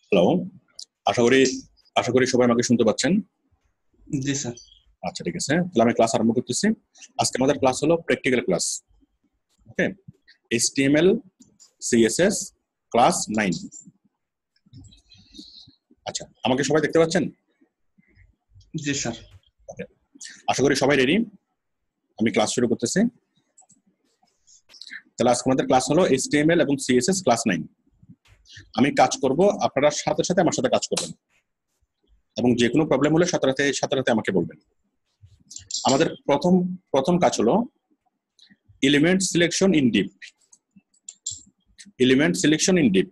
Hello, আশা করি সবাই আমাকে শুনতে পাচ্ছেন। জি স্যার। আচ্ছা, ঠিক আছে, তাহলে আমি ক্লাস আরম্ভ করতেছি। আজকে আমাদের ক্লাস হলো প্র্যাকটিক্যাল ক্লাস। ওকে, HTML CSS ক্লাস 9। আচ্ছা, আমাকে সবাই দেখতে পাচ্ছেন? জি স্যার। ওকে, আশা করি সবাই রেডি। আমি ক্লাস শুরু করতেছি। তাহলে আজকে আমাদের ক্লাস হলো HTML এবং CSS ক্লাস 9। আমি কাজ করব, আপনারা সাথে সাথে আমার সাথে কাজ করবেন এবং যে কোনো প্রবলেম হলে সাথে সাথে আমাকে বলবেন। আমাদের প্রথম কাজ হলো element selection in deep. Element selection in deep,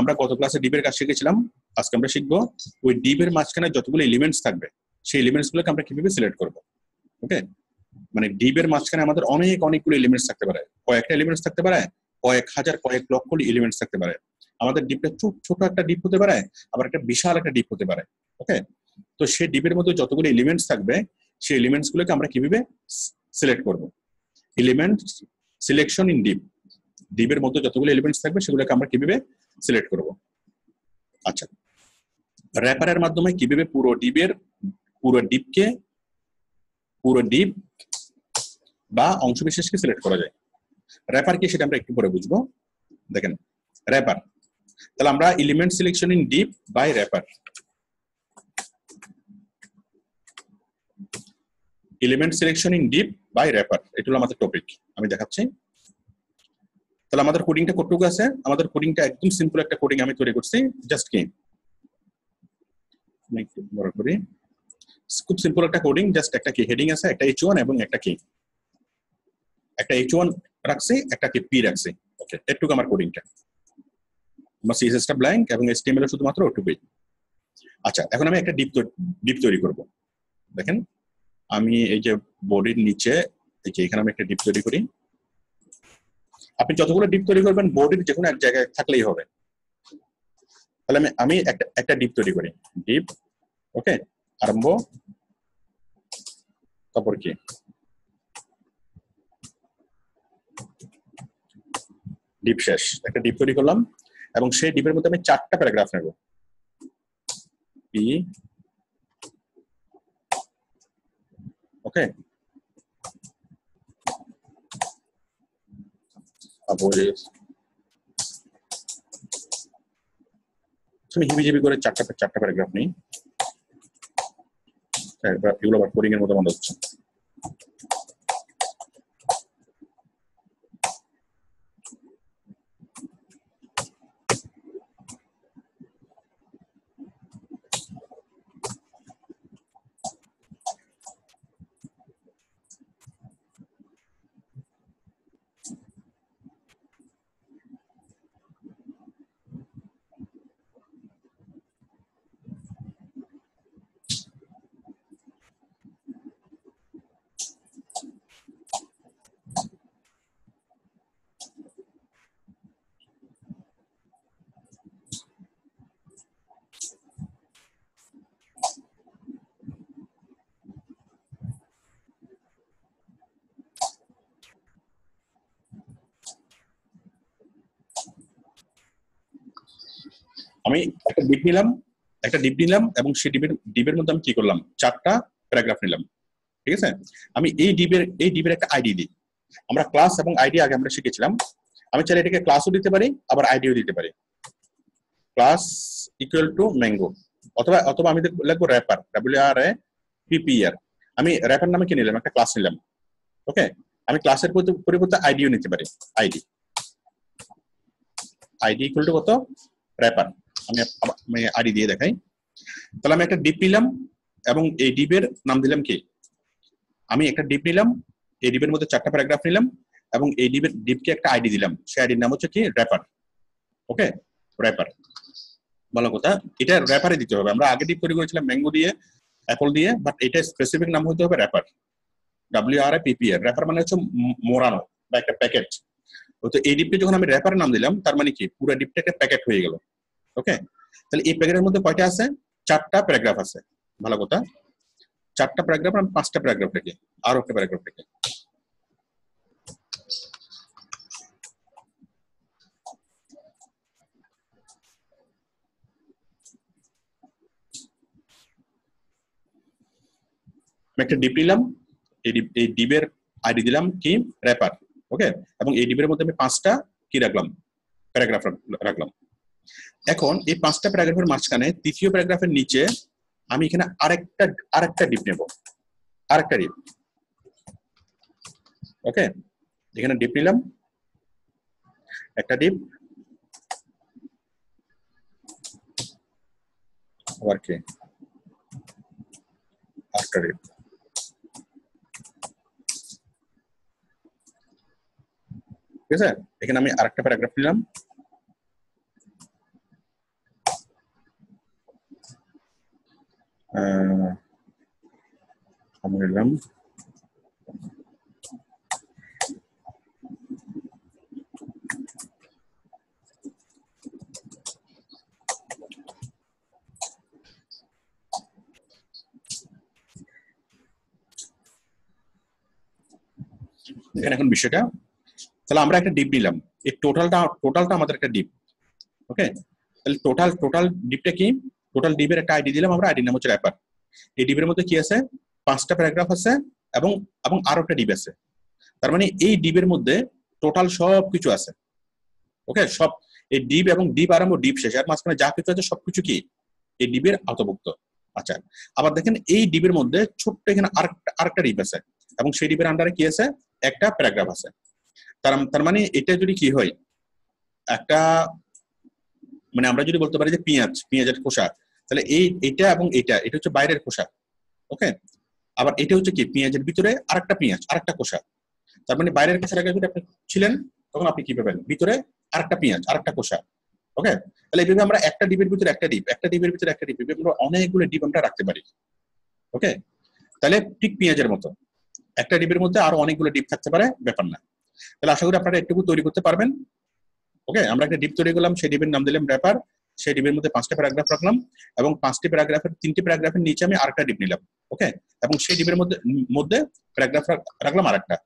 আমরা গত ক্লাসে ডিপের কাজ শিখেছিলাম। আজকে আমরা শিখবো ওই ডিপের মাঝখানে যতগুলো এলিমেন্টস থাকবে সেই এলিমেন্টস গুলোকে আমরা কিভাবে সিলেক্ট করব। ওকে, মানে ডিপের মাঝখানে আমাদের অনেকগুলো এলিমেন্টস থাকতে পারে, কয়েকটা এলিমেন্টস থাকতে পারে, কয়েক হাজার কয়েক লক্ষ এলিমেন্টস থাকতে পারে। আমাদের ডিপটা ছোট একটা ডিপ হতে পারে, আবার একটা বিশাল একটা ডিপ হতে পারে। ওকে, তো সেই ডিপের মধ্যে যতগুলো এলিমেন্টস থাকবে সেই এলিমেন্টস গুলোকে আমরা কিভাবে সিলেক্ট করব। এলিমেন্ট সিলেকশন ইন ডিপ, ডিপের মধ্যে যতগুলো এলিমেন্টস থাকবে সেগুলোকে আমরা কিভাবে সিলেক্ট করব। আচ্ছা, র্যাপারের মাধ্যমে কিভাবে পুরো ডিপ বা অংশবিশেষকে সিলেক্ট করা যায়। র্যাপার কি সেটা আমরা একটু পরে বুঝবো। দেখেন, র্যাপার, তাহলে আমরা element selection in div by wrapper, element selection in div by wrapper, এটা হলো আমাদের টপিক। আমি দেখাচ্ছি। তাহলে আমাদের কোডিংটা কতটুকু আছে? আমাদের কোডিংটা একদম সিম্পল একটা কোডিং আমি তৈরি করছি। জাস্ট কি একটু বড় করি, খুব সিম্পল একটা কোডিং। জাস্ট একটা কি হেডিং আছে, একটা H1 এবং একটা কি একটা H1 রাখছি, একটা কি পি রাখছি। ওকে, এটুকু আমার কোডিংটা। আমার CSS টা ব্ল্যাঙ্ক এবং HTML এর শুধুমাত্র ওটুকুই। আচ্ছা, এখন আমি একটা ডিপ তৈরি করব। দেখেন, আমি এই যে বডির নিচে এই যে এখানে আমি একটা ডিপ তৈরি করি। আপনি যতগুলো ডিপ তৈরি করবেন বডির যে কোনো এক জায়গায় থাকলেই হবে। তাহলে আমি একটা ডিপ তৈরি করি। ডিপ, ওকে, আরম্ভ, তারপর কি ডিপ শেষ। একটা ডিপ তৈরি করলাম এবং সেই ডিপের মধ্যে আমি 4টা প্যারাগ্রাফ নেব। পি, ওকে, আমি হিবিজিবি করে চারটা প্যারাগ্রাফ নিই। এগুলো আবার কোডিং এর মতো মনে হচ্ছে। আমি একটা ডিপ নিলাম এবং সেই ডিপের মধ্যে আমি কি করলাম, 4টা প্যারাগ্রাফ নিলাম। ঠিক আছে, আমি এই ডিপের একটা আইডি দিই। আমরা ক্লাস এবং আইডি আগে আমরা শিখেছিলাম। আমি চাইলে এটাকে ক্লাসও দিতে পারি, আবার আইডিও দিতে পারি। ক্লাস ইকুয়াল টু ম্যাঙ্গো, অথবা আমি লিখবো র্যাপার, WRAPPER। আমি র্যাপার নামে কি নিলাম, একটা ক্লাস নিলাম। ওকে, আমি ক্লাসের পরিবর্তে আইডিও নিতে পারি। আইডি ইকুয়াল টু কত, র্যাপার। আমি আইডি দিয়ে দেখাই। তাহলে আমি একটা ডিপ নিলাম এবং এই ডিপের নাম দিলাম কি, আমি একটা ডিপ নিলাম, এই ডিপের মধ্যে 4টা প্যারাগ্রাফ নিলাম এবং এই ডিপকে একটা আইডি দিলাম। সেই আইডির নাম হচ্ছে কি, র্যাপার। ওকে, র্যাপার। ভালো কথা, এটা র্যাপারে দিতে হবে। আমরা আগে ডিপ তৈরি করেছিলাম ম্যাঙ্গো দিয়ে, অ্যাপল দিয়ে, বাট এটা স্পেসিফিক নাম হতে হবে র্যাপার, WRAPPER। র্যাপার মানে হচ্ছে মোড়ানো বা একটা প্যাকেট। তো এই ডিপকে যখন আমি র্যাপার নাম দিলাম, তার মানে কি পুরো ডিপটা একটা প্যাকেট হয়ে গেল। ওকে, তাহলে এই প্যাকেটের মধ্যে কয়টা আছে, 4টা প্যারাগ্রাফ আছে। ভালো কথা, 4টা প্যারাগ্রাফ, আমি 5টা প্যারাগ্রাফ রেখে আরো একটা প্যারাগ্রাফ রেখে আমি একটা ডিপ নিলাম, এই ডিপের আইডি দিলাম কি র্যাপার, ওকে, এবং এই ডিপের মধ্যে আমি 5টা কি রাখলাম, প্যারাগ্রাফ রাখলাম। এখন এই 5টা প্যারাগ্রাফের মাঝখানে তৃতীয় প্যারাগ্রাফের নিচে আমি এখানে আরেকটা ডিপ নেব, আরেকটা ডিপ, ওকে, এখানে ডিপ নিলাম, একটা ডিপ, আবার কি আরেকটা ডিপ, ঠিক আছে। এখানে আমি আরেকটা প্যারাগ্রাফ নিলাম, আমি নিলাম এখানে। এখন বিষয়টা তাহলে আমরা একটা ডিপ নিলাম, এই টোটালটা আমাদের একটা ডিপ, ওকে। তাহলে টোটাল ডিপটা কি, টোটাল ডিপের একটা আইডি দিলাম আমরা, আইডি নাম হচ্ছে র্যাপার। এই ডিপের মধ্যে কি আছে, 5টা প্যারাগ্রাফ আছে এবং আরো একটা ডিপ আছে। তার মানে এই ডিপের মধ্যে টোটাল সব কিছু আছে, ওকে, সব এই ডিপ এবং ডিপ আরম্ভ ডিপ শেষ আর মাঝখানে যা কিছু আছে সবকিছু কি এই ডিপের আওতাভুক্ত। আচ্ছা, আবার দেখেন এই ডিপের মধ্যে ছোট্ট এখানে আরেকটা ডিপ আছে এবং সেই ডিপের আন্ডারে কি আছে, একটা প্যারাগ্রাফ আছে। তার মানে এটা যদি কি হয়, একটা মানে আমরা যদি বলতে পারি যে পেঁয়াজের খোসা, তাহলে এটা এবং এটা হচ্ছে বাইরের খোসা, ওকে। আবার এটা হচ্ছে কি পেঁয়াজের ভিতরে আরেকটা পেঁয়াজ, আরেকটা খোসা। তার মানে বাইরের খোসার আগে যদি আপনি ছিলেন তখন আপনি কি পাবেন, ভিতরে আরেকটা পেঁয়াজ, আরেকটা খোসা, ওকে। তাহলে এইভাবে আমরা একটা ডিপের ভিতরে একটা ডিপ, একটা ডিপের ভিতরে একটা ডিপ, আমরা অনেকগুলো ডিপ আমরা রাখতে পারি, ওকে। তাহলে ঠিক পেঁয়াজের মতো একটা ডিপের মধ্যে আরো অনেকগুলো ডিপ থাকতে পারে, ব্যাপার না। তাহলে আশা করি আপনারা একটু তৈরি করতে পারবেন, ওকে। আমরা একটা ডিপ তৈরি করলাম, সেই ডিপের নাম দিলাম র্যাপার, সেই ডিপের মধ্যে 5টা প্যারাগ্রাফ রাখলাম এবং 5টি প্যারাগ্রাফের 3টি প্যারাগ্রাফের নিচে আমি আরেকটা ডিপ নিলাম, ওকে, এবং সেই ডিপের মধ্যে প্যারাগ্রাফ রাখলাম আরেকটা,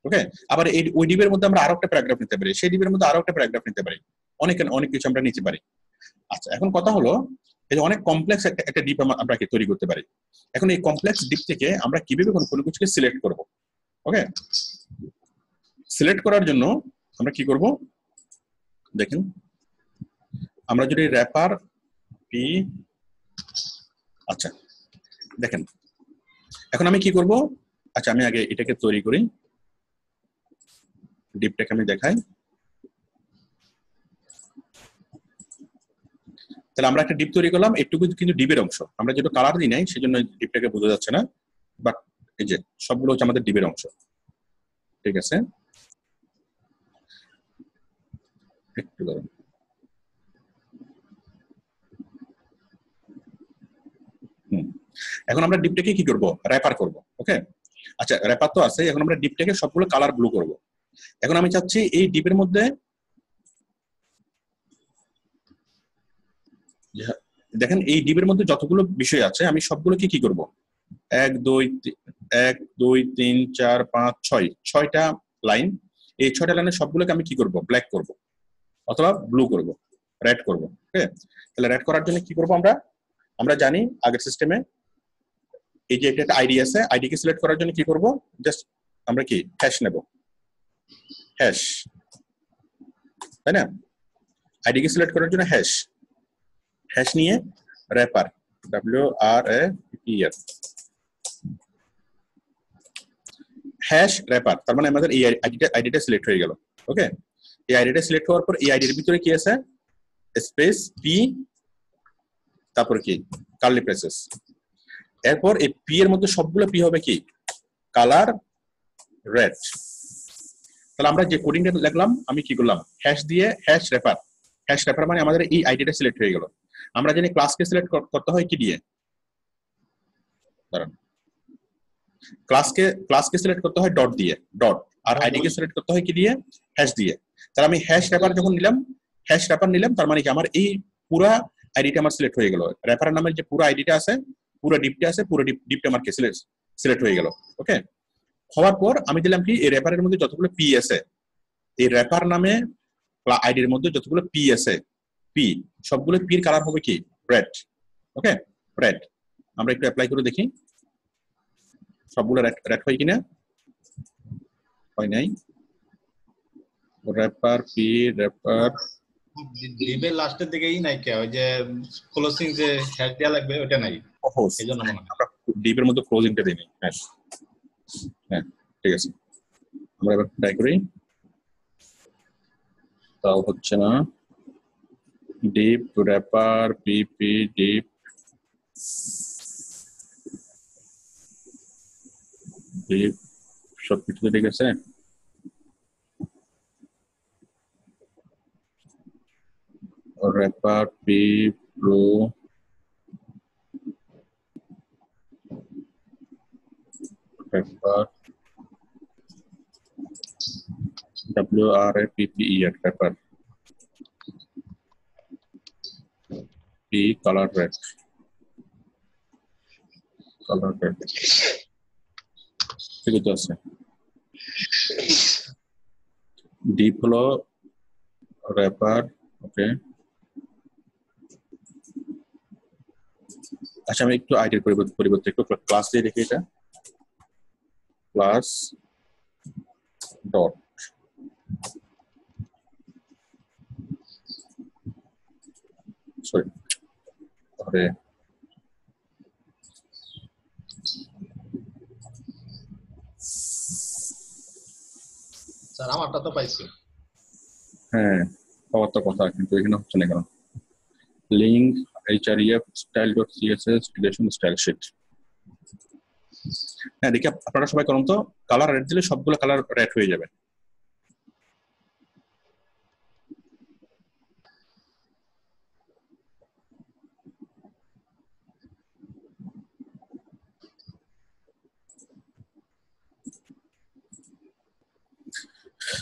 ওকে। আবার ওই ডিপের মধ্যে আমরা আরো একটা প্যারাগ্রাফ নিতে পারি, সেই ডিপের মধ্যে আরো একটা প্যারাগ্রাফ নিতে পারি, অনেক কিছু আমরা নিতে পারি। আচ্ছা, এখন কথা হলো এই যে অনেক কমপ্লেক্স একটা ডিপ আমরা কি তৈরি করতে পারি। এখন এই কমপ্লেক্স ডিপ থেকে আমরা কিভাবে কোনো কিছুকে সিলেক্ট করব, ওকে। সিলেক্ট করার জন্য আমরা কি করব, দেখেন আমরা যদি র্যাপার পি, আচ্ছা দেখেন এখন আমি কি করব, আচ্ছা আমি আগে এটাকে তৈরি করি, ডিপটাকে আমি দেখাই। তাহলে আমরা একটা ডিপ তৈরি করলাম, একটুকু কিন্তু ডিপের অংশ, আমরা যেটা কালার দিই নাই সেজন্য ডিপটাকে বোঝা যাচ্ছে না, বাট এই যে সবগুলো হচ্ছে আমাদের ডিপের অংশ, ঠিক আছে। একটু ধরুন, এখন আমরা ডিপটাকে কি করব, র্যাপার করব, ওকে। আচ্ছা র্যাপার তো আছে, এখন আমরা ডিপটাকে সবগুলো কালার ব্লু করব। এখন আমি চাচ্ছি এই ডিপের মধ্যে দেখেন এই ডিপের মধ্যে যতগুলো বিষয় আছে আমি সবগুলোকে কি করব, 1 2 3 4 5 6 6টা লাইন, এই 6টা লাইনের সবগুলোকে আমি কি করব, ব্ল্যাক করব অথবা ব্লু করব, রেড করব, ওকে। তাহলে রেড করার জন্য কি করব, আমরা জানি আগের সিস্টেমে এই যে একটা আইডি আছে, আইডিকে সিলেক্ট করার জন্য কি করব, জাস্ট আমরা কি হ্যাশ নেব, হ্যাশ, তাই না। আইডিকে সিলেক্ট করার জন্য হ্যাশ নিয়ে র্যাপার WRAPER হ্যাশ র্যাপার, তার মানে আমাদের এই আইডিটা সিলেক্ট হয়ে গেল, ওকে। এই আইডিটা সিলেক্ট হওয়ার পর এই আইডির ভিতরে কি আছে, স্পেস পি, তারপর কি কার্লি ব্রেসেস, এরপর এই পি এর মধ্যে সবগুলো পি হবে কি কালার রেড। তাহলে আমরা যে কোডিংটা লিখলাম, আমি কি করলাম, হ্যাশ দিয়ে হ্যাশ র্যাপার মানে আমাদের এই আইডিটা সিলেক্ট হয়ে গেল। আমরা জানি ক্লাসকে সিলেক্ট করতে হয় কি দিয়ে, দাঁড়ান, ক্লাসকে সিলেক্ট করতে হয় ডট দিয়ে, ডট, আর আইডিকে সিলেক্ট করতে হয় কি দিয়ে, হ্যাশ দিয়ে। তাহলে আমি হ্যাশ র্যাপার যখন নিলাম, তার মানে কি আমার এই পুরো আইডিটা আমার সিলেক্ট হয়ে গেল, র্যাপারের নামের যে পুরো আইডিটা আছে, পুরো ডিপটা আছে, পুরো ডিপটা আমার সিলেক্ট হয়ে গেল, ওকে। হওয়ার পর আমি দিলাম কি এই র্যাপারের মধ্যে যতগুলো পি আছে, এই র্যাপার নামে আইডির মধ্যে যতগুলো পি আছে, পি সবগুলো পির কালার হবে কি রেড, ওকে, রেড। আমরা একটু অ্যাপ্লাই করে দেখি, সবগুলো রেড হয় কিনা? হয় নাই। র্যাপার পি র্যাপার ডিবের লাস্টের দিকেই নাই কে, ওই যে ক্লোজিং যে হ্যাশ দেয়া লাগবে ওটা নাই, এইজন্য মনে হয় আমরা ডিপের মধ্যে ক্লোজিংটা দিই। হ্যাঁ হ্যাঁ ঠিক আছে, আমরা এবার ট্রাই করি। তাও হচ্ছে না। Div wrapper PP div div সবকিছু ঠিক আছে। Wrapper P pro wrapper WRAPPER wrapper P colour red ঠিক আছে। ডিপ হলো র্যাপার, ওকে। আচ্ছা আমি একটু আইডির পরিবর্তে একটু ক্লাস দিয়ে দেখি, এটা ক্লাস ডট সরি আরে স্যার আমারটা তো পাইছি। হ্যাঁ পাওয়ার তো কথা, কিন্তু এখানে হচ্ছে না কেন? Link href style.css relation style sheet। হ্যাঁ দেখি আপনারা সবাই করুন তো, কালার রেড দিলে সবগুলো কালার রেড হয়ে যাবে।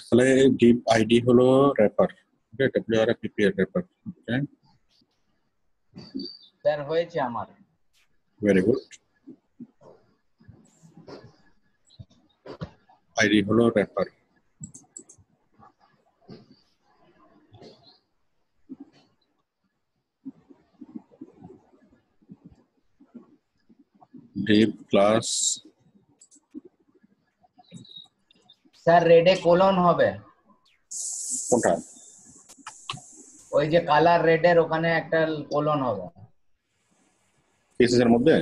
তাহলে ডিপ আইডি হলো wrapper, okay, WRAPPER wrapper, okay sir হয়েছে আমার। Very good. আইডি হলো র্যাপার, ডিপ ক্লাস স্যার রেডে কোলন হবে, কোনটা? ওই যে কালার রেডের ওখানে একটা কোলন হবে। কেসেস এর মধ্যে?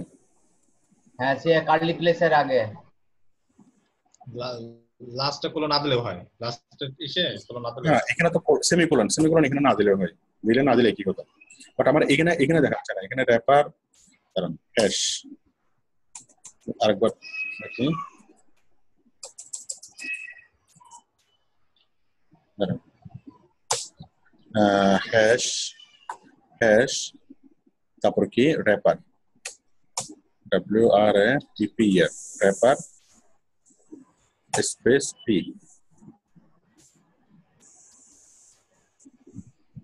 হ্যাঁ সে কার্লি প্লেসের আগে। লাস্টে কোলন না দিলেও হয়, লাস্টে এসে কোলন না দিলে হ্যাঁ এখানে তো সেমিকোলন এখানে না দিলে হয়, দিলে না দিলে কি কথা। বাট আমার এখানে দেখাচ্ছে না, এখানে র্যাপার কারণ হ্যাশ আরেকবার দেখি, হ্যাশ হ্যাশ তারপর কি wrapper WRAPPER wrapper space P,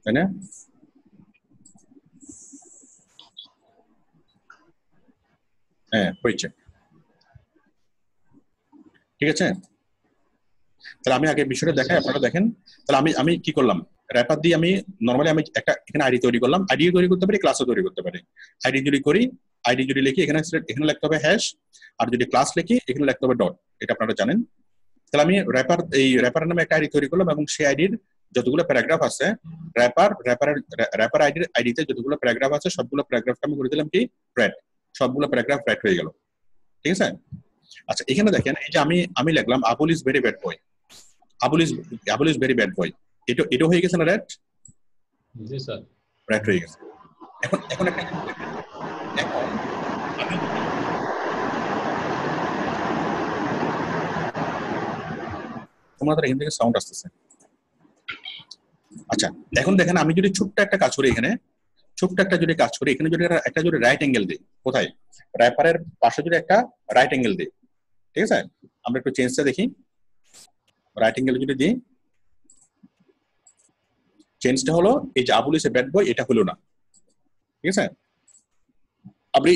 তাই না? হ্যাঁ হয়েছে, ঠিক আছে। তাহলে আমি আগে বিষয়টা দেখাই, আপনারা দেখেন। তাহলে আমি কি করলাম, র্যাপার দিয়ে আমি নরমালি আমি একটা এখানে আইডি তৈরি করলাম, আইডি তৈরি করতে পারি, ক্লাসও তৈরি করতে পারি। আইডি যদি লিখি এখানে লিখতে হবে হ্যাশ, আর যদি ক্লাস লিখি এখানে লিখতে হবে ডট, এটা আপনারা জানেন। তাহলে আমি র্যাপারের নামে একটা আইডি তৈরি করলাম, এবং সেই আইডির যতগুলো প্যারাগ্রাফ আছে র্যাপার আইডিতে যতগুলো প্যারাগ্রাফ আছে সবগুলো প্যারাগ্রাফকে আমি করে দিলাম কি রেড, সবগুলো প্যারাগ্রাফ রেড হয়ে গেল, ঠিক আছে। আচ্ছা এখানে দেখেন, এই যে আমি লিখলাম Abul is very bad boy, Abul is very bad boy, এটা হয়ে গেছে না রেড? জি স্যার রেড হয়ে গেছে। এখন একটা এখন আমি তোমাদের এখান থেকে সাউন্ড আসতেছে। আচ্ছা এখন দেখেন, আমি যদি ছোট্ট একটা কাজ করি এখানে, এখানে যদি একটা রাইট অ্যাঙ্গেল দিই, কোথায়? র্যাপারের পাশে যদি একটা রাইট অ্যাঙ্গেল দিই, ঠিক আছে। আমরা একটু চেঞ্জটা দেখি, রাইট অ্যাঙ্গেল যদি দিই, চেঞ্জটা হলো এই যে Abul is a bad boy, এটা হলো না, ঠিক আছে।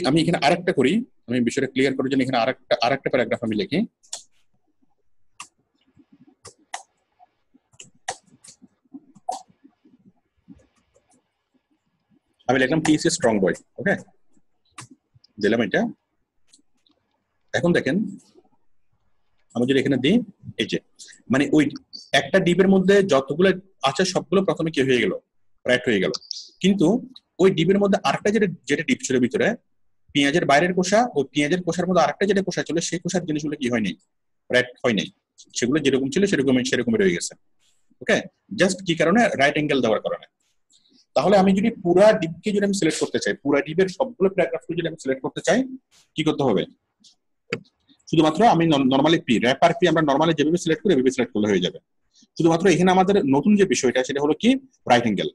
আমি এখানে আরেকটা করি, আমি বিষয়টা ক্লিয়ার করার জন্য এখানে আরেকটা প্যারাগ্রাফ আমি লিখি। আমি লিখলাম টি ইজ এ স্ট্রং বয়, ওকে, দিলাম এটা। এখন দেখেন আমি যদি এখানে দিই, এই যে মানে ওই একটা ডিবের মধ্যে যতগুলো আছে সবগুলো প্রথমে কি হয়ে গেল, রাইট হয়ে গেল। কিন্তু ওই ডিবের মধ্যে আরেকটা যেটা ডিপ ছিল ভিতরে, পেঁয়াজের বাইরের কোষা, ওই পেঁয়াজের কোষার মধ্যে আরেকটা যেটা কোষা ছিল, সেই কোষার জিনিসগুলো কি হয় নাই, রাইট হয় নাই, সেগুলো যেরকম ছিল সেরকমই রয়ে গেছে। ওকে, জাস্ট কি কারণে, রাইট অ্যাঙ্গেল দেওয়ার কারণে। তাহলে আমি যদি পুরা ডিপকে যদি আমি সিলেক্ট করতে চাই, পুরা ডিপের সবগুলো প্যারাগ্রাফকে যদি আমি সিলেক্ট করতে চাই, কি করতে হবে? শুধুমাত্র আমি নরমালি পি, র্যাপার পি আমরা নরমালি যেভাবে সিলেক্ট করি এভাবে সিলেক্ট করলে হয়ে যাবে। শুধুমাত্র এখানে আমাদের নতুন যে বিষয়টা সেটা হলো কি, রাইট অ্যাঙ্গেল।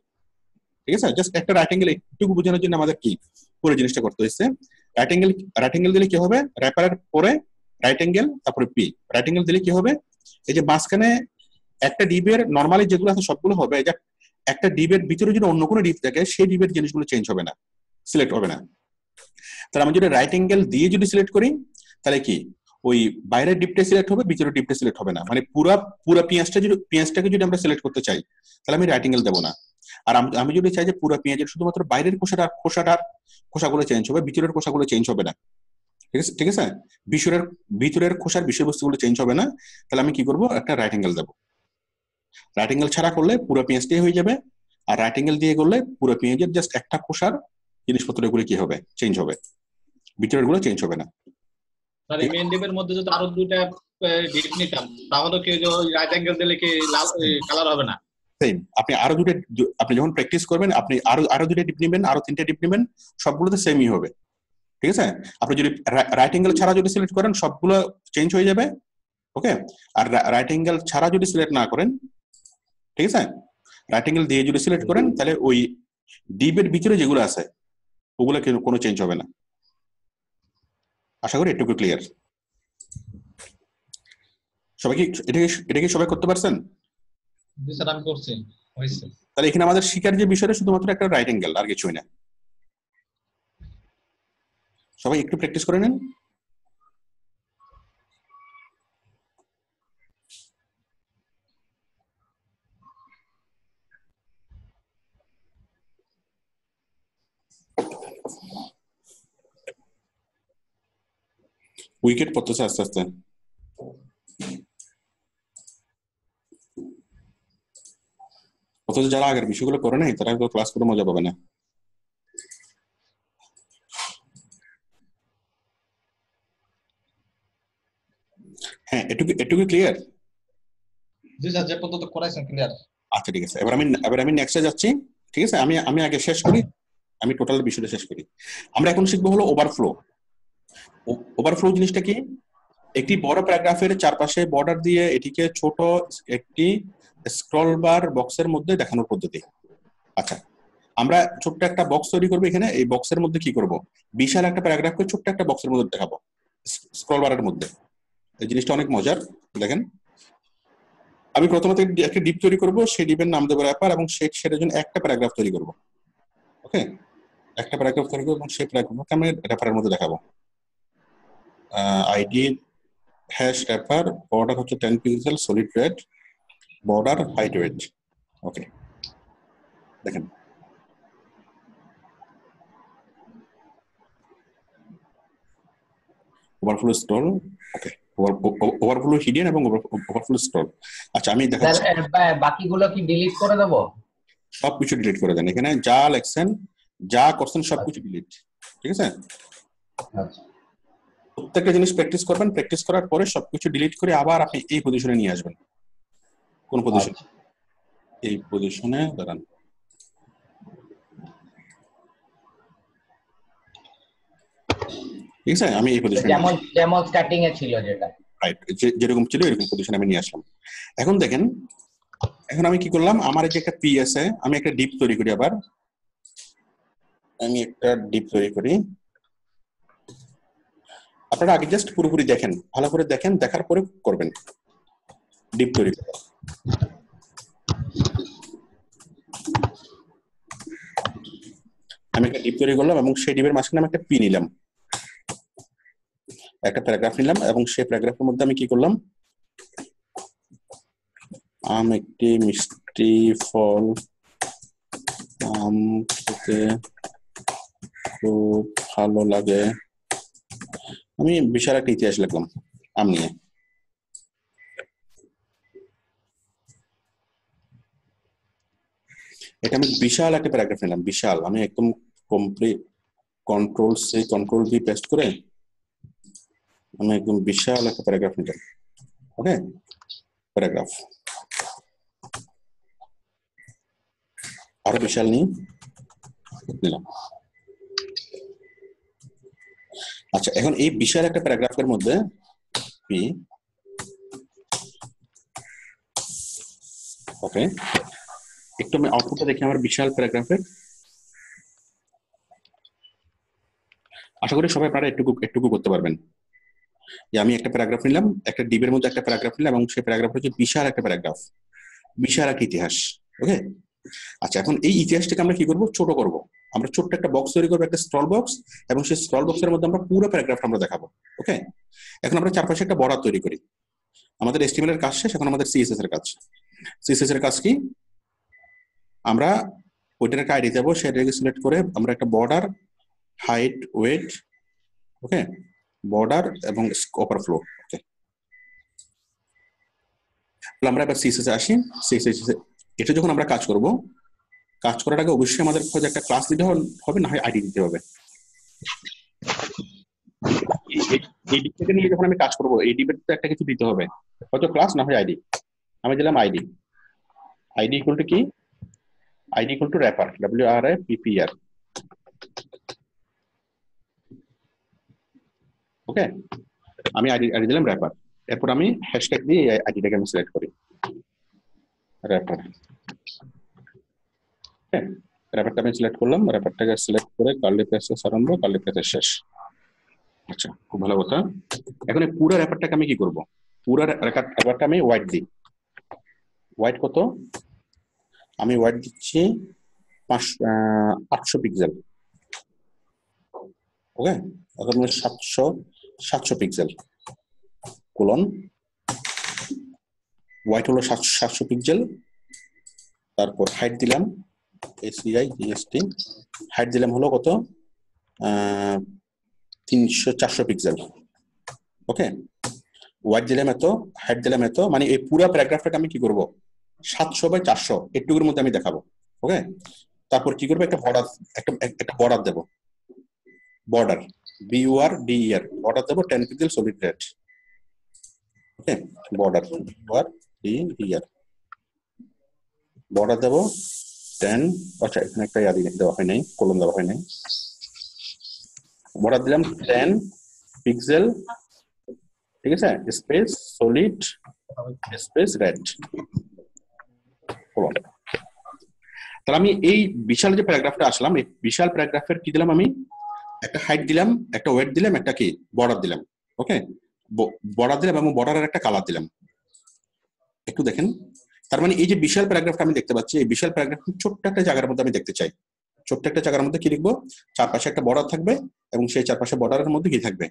ঠিক আছে, জাস্ট একটা রাইট অ্যাঙ্গেল একটু বোঝানোর জন্য আমাদের কি পুরো জিনিসটা করতে হচ্ছে। রাইট অ্যাঙ্গেল দিলে কি হবে, র্যাপারের পরে রাইট অ্যাঙ্গেল, তারপরে পি। রাইট অ্যাঙ্গেল দিলে কি হবে, এই যে মাঝখানে একটা ডিবের নরমালি যেগুলো আছে সবগুলো হবে, এই যে একটা ডিবের ভিতরে যদি অন্য কোনো ডিপ থাকে সেই ডিবের জিনিসগুলো চেঞ্জ হবে না, সিলেক্ট হবে না। তাহলে আমি যদি রাইট অ্যাঙ্গেল দিয়ে যদি সিলেক্ট করি তাহলে কি, ওই বাইরের ডিপটা সিলেক্ট হবে, ভিতরের ডিপটা সিলেক্ট হবে না। মানে পুরা পেঁয়াজটাকে যদি আমরা সিলেক্ট করতে চাই তাহলে আমি রাইট অ্যাঙ্গেল দেবো না। আর আমি যদি চাই যে পুরো পেঁয়াজের শুধুমাত্র বাইরের খোসাগুলো চেঞ্জ হবে, ভিতরের খোসাগুলো চেঞ্জ হবে না, ঠিক আছে, ভিতরের খোসার বিষয়বস্তুগুলো চেঞ্জ হবে না, তাহলে আমি কি করবো, একটা রাইট অ্যাঙ্গেল দেবো। রাইট অ্যাঙ্গেল ছাড়া করলে পুরো পেঁয়াজটাই হয়ে যাবে, আর রাইট অ্যাঙ্গেল দিয়ে করলে পুরো পেঁয়াজের জাস্ট একটা খোসার জিনিসপত্র এগুলো কি হবে, চেঞ্জ হবে, ভিতরের গুলো চেঞ্জ হবে না। স্যার এই মেইন ডিপের মধ্যে যদি আরো দুইটা ডিপ নিতাম তাহলে কি রাইট অ্যাঙ্গেল দিলে কি লাল কালার হবে না? সেম, আপনি যখন প্র্যাকটিস করবেন আপনি আরো দুটো ডিপ নেবেন, আরো 3টে ডিপ নেবেন, সবগুলোতে সেমই হবে। ঠিক আছে, আপনি যদি রাইট অ্যাঙ্গেল ছাড়া যদি সিলেক্ট করেন সবগুলো চেঞ্জ হয়ে যাবে। ওকে, আর রাইট অ্যাঙ্গেল ছাড়া যদি সিলেক্ট না করেন, ঠিক আছে, রাইট অ্যাঙ্গেল দিয়ে যদি সিলেক্ট করেন তাহলে ওই ডিপের ভিতরে যেগুলো আছে ওগুলো কোনো চেঞ্জ হবে না। আশা করি এটুকু ক্লিয়ার। সবাই কি এটাকে সবাই করতে পারছেন? জি স্যার আমি করছি, হয়েছে। তাহলে এখানে আমাদের শিকার যে বিষয়টা শুধুমাত্র একটা রাইট অ্যাঙ্গেল, আর কিছুই না। সবাই একটু প্র্যাকটিস করে নেন। উইকেট পড়তেছে আস্তে আস্তে। অথচ যারা আগের বিষয়গুলো করে নাই তারা ক্লাস করে মজা পাবে না। হ্যাঁ, এটুকু ক্লিয়ার? জি স্যার যে পর্যন্ত করাইছেন ক্লিয়ার। আচ্ছা ঠিক আছে, এবার আমি নেক্সটে যাচ্ছি। ঠিক আছে, আমি আগে শেষ করি, আমি টোটাল বিষয়টা শেষ করি। আমরা এখন শিখবো হলো ওভারফ্লো। ওভারফ্লো জিনিসটা কি, একটি বড় প্যারাগ্রাফের চারপাশে বর্ডার দিয়ে এটিকে ছোট একটি স্ক্রল বার বক্সের মধ্যে দেখানোর পদ্ধতি। আচ্ছা, আমরা ছোট্ট একটা বক্স তৈরি করবো এখানে, এই বক্সের মধ্যে কি করব, বিশাল একটা প্যারাগ্রাফকে ছোট্ট একটা বক্সের মধ্যে দেখাবো, স্ক্রল বারের মধ্যে। এই জিনিসটা অনেক মজার। দেখেন, আমি প্রথমত একটা ডিপ তৈরি করব, সেই ডিপের নাম দেবো র্যাপার, এবং সেটার জন্য একটা প্যারাগ্রাফ তৈরি করব। ওকে, একটা প্যারাগ্রাফ তৈরি করবো এবং সেই প্যারাগ্রাফকে আমি র্যাপারের মধ্যে দেখাবো। আইডি হ্যাশ র্যাপার, বর্ডার হচ্ছে 10 pixel, solid red, border height weight. Okay, দেখেন overflow scroll. Okay, overflow hidden এবং ওভারফ্লো স্ক্রল। আচ্ছা, আমি দেখাচ্ছি। বাকিগুলো কি ডিলিট করে দেবো? সবকিছু ডিলিট করে দেন, এখানে যা লেখছেন যা করছেন সবকিছু ডিলিট। ঠিক আছে, প্রত্যেকটা জিনিস প্র্যাকটিস করবেন, প্র্যাকটিস করার পরে সবকিছু ডিলিট করে আবার আপনি এই পজিশনে নিয়ে আসবেন। কোন পজিশন? এই পজিশনে দাঁড়ান। ঠিক আছে, আমি এই পজিশনে যেমন স্টার্টিং এ ছিল যেটা, রাইট, যেরকম ছিল এরকম পজিশনে আমি নিয়ে আসলাম। এখন দেখেন, এখন আমি কি করলাম, আমার যে একটা পি আছে, আমি একটা ডিপ তৈরি করি। আবার আমি একটা ডিপ তৈরি করি। আপনারা আগে জাস্ট পুরোপুরি দেখেন, ভালো করে দেখেন, দেখার পরে করবেন। ডিপ তৈরি করা, আমি একটা ডিপ তৈরি করলাম এবং সেই ডিপের মাঝখানে আমি একটা পি নিলাম, একটা প্যারাগ্রাফ নিলাম, এবং সেই প্যারাগ্রাফের মধ্যে আমি কি করলাম, আম একটি মিষ্টি ফল, আম খেতে খুব ভালো লাগে, আমি বিশাল একটা ইতিহাস লিখলাম আম নিয়ে। এটা আমি বিশাল একটা প্যারাগ্রাফ নিলাম, বিশাল। আমি একদম কমপ্লিট কন্ট্রোল ভি পেস্ট করে আমি একদম বিশাল একটা প্যারাগ্রাফ নিলাম। ওকে, প্যারাগ্রাফ আরো বিশাল নিলাম। আচ্ছা, এখন এই বিশাল একটা প্যারাগ্রাফের মধ্যে ওকে, একটু আমি আউটপুটটা দেখি আমার বিশাল প্যারাগ্রাফের। আশা করি সবাই আপনারা একটুকু করতে পারবেন। যে আমি একটা প্যারাগ্রাফ নিলাম, একটা ডিবের মধ্যে একটা প্যারাগ্রাফ নিলাম, এবং সেই প্যারাগ্রাফ হচ্ছে বিশাল একটা প্যারাগ্রাফ, বিশাল একটা ইতিহাস। ওকে, আচ্ছা, এখন এই ইতিহাসটাকে আমরা কি করব? ছোট করব। আমরা ছোট্ট একটা বক্স তৈরি করবো, একটা স্ক্রল বক্স, এবং সেই স্ক্রল বক্সের মধ্যে আমরা পুরো প্যারাগ্রাফটা আমরা দেখাবো। ওকে, এখন আমরা চারপাশে একটা বর্ডার তৈরি করি। আমাদের HTML এর কাজ শেষ, এখন আমাদের CSS এর কাজ। CSS এর কাজ কি? আমরা ওইটার একটা আইডি দেবো, সেটাকে সিলেক্ট করে আমরা একটা বর্ডার, হাইট, ওয়েট, ওকে, বর্ডার এবং ওভারফ্লো। ওকে, আমরা এবার CSS এ আসি। CSS এটা যখন আমরা কাজ করব, কাজ করার আগে অবশ্যই আমাদের খোঁজ একটা ক্লাস দিতে হবে, না হয় আইডি দিতে হবে। এই ডিপ থেকে নিয়ে যখন আমি কাজ করব, এই ডিপের তো একটা কিছু দিতে হবে, হয়তো ক্লাস, না হয় আইডি। আমি দিলাম আইডি। আইডি ইকুয়াল টু কি? ID equal to wrapper, WRAPPR। Okay, আমি আইডি দিলাম র্যাপার। এরপর আমি হ্যাশট্যাগ দিয়ে এই আইডিটাকে আমি সিলেক্ট করি, র্যাপার। র্যাপারটা আমি সিলেক্ট করলাম, র্যাপারটাকে সিলেক্ট করে কার্লি ব্রেসেস আরম্ভ, কার্লি ব্রেসেস শেষ। আচ্ছা, খুব ভালো কথা। এখন এই পুরো র্যাপারটাকে আমি কি করব? পুরো র্যাপারটা আমি হোয়াইট দিই। হোয়াইট কত? আমি হোয়াইট দিচ্ছি 800 পিক্সেল। ওকে, এখন 700 পিক্সেল কোলন, হোয়াইট হলো 700 পিক্সেল। তারপর হাইট দিলাম ACIGST, হাইট দিলাম হলো কত? 400 পিক্সেল। ওকে, হোয়াইট দিলাম এত, হাইট দিলাম এত, মানে এই পুরো প্যারাগ্রাফটাকে আমি কি করব? 700/400 একটুকুর মধ্যে আমি দেখাবো। ওকে, তারপর কি করবো? একটা বর্ডার দেবো, বর্ডার, BORDER, বর্ডার দেবো 10 পিক্সেল সলিড রেড। ওকে, বর্ডার BORDER, বর্ডার দেবো 10। আচ্ছা, এখানে একটা ইয়াদি দেওয়া হয় নাই, কলম দেওয়া হয় নাই। বর্ডার দিলাম 10 পিক্সেল, ঠিক আছে, স্পেস সলিড স্পেস রেড কলম। তাহলে আমি এই বিশাল যে প্যারাগ্রাফটা আসলাম, এই বিশাল প্যারাগ্রাফের কি দিলাম? আমি একটা হাইট দিলাম, একটা ওয়েট দিলাম, একটা কি বর্ডার দিলাম। ওকে, বর্ডার দিলাম এবং বর্ডারের একটা কালার দিলাম। একটু দেখেন, তার মানে এই যে বিশাল প্যারাগ্রাফটা আমি দেখতে পাচ্ছি, এই বিশাল প্যারাগ্রাফ ছোট্ট একটা জায়গার মধ্যে আমি দেখতে চাই। ছোট্ট একটা জায়গার মধ্যে কি লিখবো? চারপাশে একটা বর্ডার থাকবে, এবং সেই চারপাশে বর্ডারের মধ্যে কি থাকবে,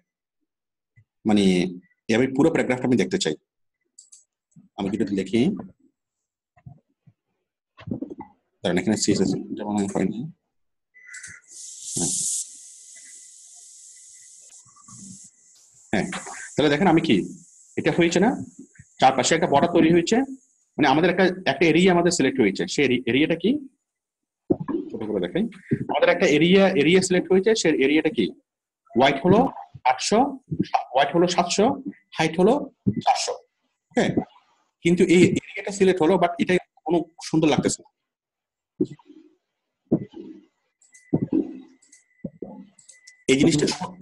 মানে আমি পুরো প্যারাগ্রাফটা আমি দেখতে চাই। আমি যদি লিখি, কারণ এখানে CSS যেমন আমি হয়নি। হ্যাঁ, তাহলে দেখেন আমি কি, এটা হয়েছে না? চারপাশে একটা বর্ডার তৈরি হয়েছে, মানে আমাদের একটা এরিয়া আমাদের সিলেক্ট হয়েছে। সেই এরিয়াটা কি? ছোট করে দেখাই। আমাদের একটা এরিয়া সিলেক্ট হয়েছে, সেই এরিয়াটা কি? হোয়াইট হলো 800, হোয়াইট হলো 700, হাইট হলো 400। হ্যাঁ, কিন্তু এই এরিয়াটা সিলেক্ট হলো, বাট এটা কোনো সুন্দর লাগতেছে না।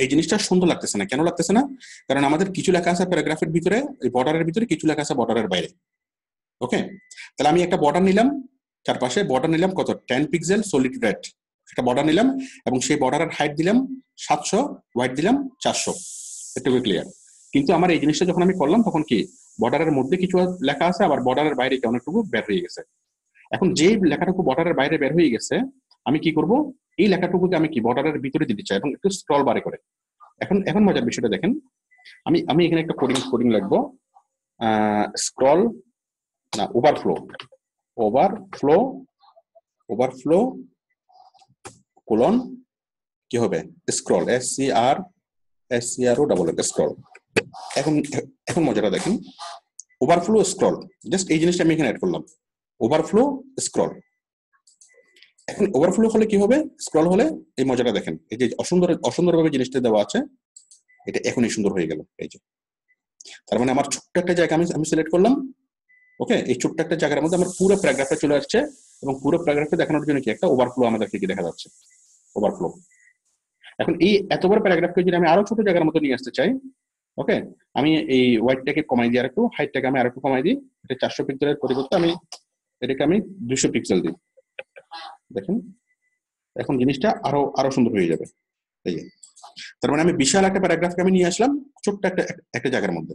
এই জিনিসটা সুন্দর লাগতেছে না। কেন লাগতেছে না? কারণ আমাদের কিছু লেখা আছে প্যারাগ্রাফের ভিতরে, বর্ডারের ভিতরে, কিছু লেখা আছে বর্ডারের বাইরে। ওকে, তাহলে আমি একটা বর্ডার নিলাম, চারপাশে বর্ডার নিলাম কত? 10 পিক্সেল সলিড রেড, একটা বর্ডার নিলাম, এবং সেই বর্ডারের হাইট দিলাম 700, হোয়াইট দিলাম 400। এটুকু ক্লিয়ার। কিন্তু আমার এই জিনিসটা যখন আমি করলাম, তখন কি বর্ডারের মধ্যে কিছু লেখা আছে, আবার বর্ডারের বাইরে অনেকটুকু বের হয়ে গেছে। এখন যেই লেখাটুকু বর্ডারের বাইরে বের হয়ে গেছে, আমি কি করব? এই লেখাটুকুকে আমি কি বর্ডারের ভিতরে দিতে চাই, এবং একটু স্ক্রল বারে করে। এখন মজার বিষয়টা দেখেন, আমি এখানে একটা কোডিং লিখবো, স্ক্রল না, ওভারফ্লো কোলন কি হবে? Scroll, SCROLL scroll। এখন এখন মজাটা দেখেন, ওভারফ্লো স্ক্রল, জাস্ট এই জিনিসটা আমি এখানে অ্যাড করলাম, ওভারফ্লো স্ক্রল। এখন ওভারফ্লো হলে কি হবে, স্ক্রল হলে এই মজাটা দেখেন, এই যে অসুন্দরভাবে জিনিসটা দেওয়া আছে, এটা এখনই সুন্দর হয়ে গেল। এই যে তার মানে আমার ছোট্ট একটা জায়গা আমি সিলেক্ট করলাম, ওকে, এই ছোট্ট একটা জায়গার মধ্যে আমার পুরো প্যারাগ্রাফটা চলে আসছে, এবং পুরো প্যারাগ্রাফটা দেখানোর জন্য কি একটা ওভারফ্লো আমাদেরকে কি দেখা যাচ্ছে, ওভারফ্লো। এখন এই এত বড় প্যারাগ্রাফকে যদি আমি আরো ছোট জায়গার মধ্যে নিয়ে আসতে চাই, ওকে, আমি এই ওয়াইডটাকে কমাই দিই, আর একটু হাইটটাকে আমি আরেকটু কমাই দিই, এটা 400 পিক্সেলের পরিবর্তে আমি এটাকে আমি 200 পিক্সেল দিই। দেখেন এখন জিনিসটা আরো সুন্দর হয়ে যাবে। এই যে তার মানে আমি বিশাল একটা প্যারাগ্রাফকে আমি নিয়ে আসলাম ছোট্ট একটা জায়গার মধ্যে।